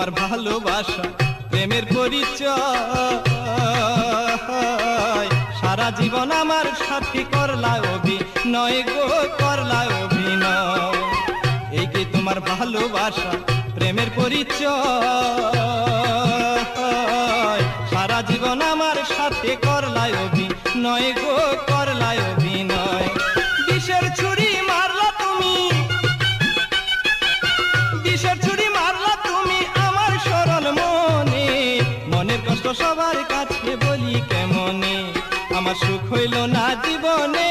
তোমার ভালোবাসা প্রেমের পরিচয়, সারা জীবন আমার সাথী করলা অভিনয় গো, করলা অভিনয়। এই কি তোমার ভালোবাসা প্রেমের পরিচয়, সারা জীবন আমার সাথে করলা অভিনয় গো, করলা অভিনয়। বিষের ছুরি মারলা তুমি, বিষের ছুরি মারলা তুমি আমার সরল মনে, মনের কষ্ট সবার কাছে বলি কেমনে, আমার সুখ হইল না জীবনে।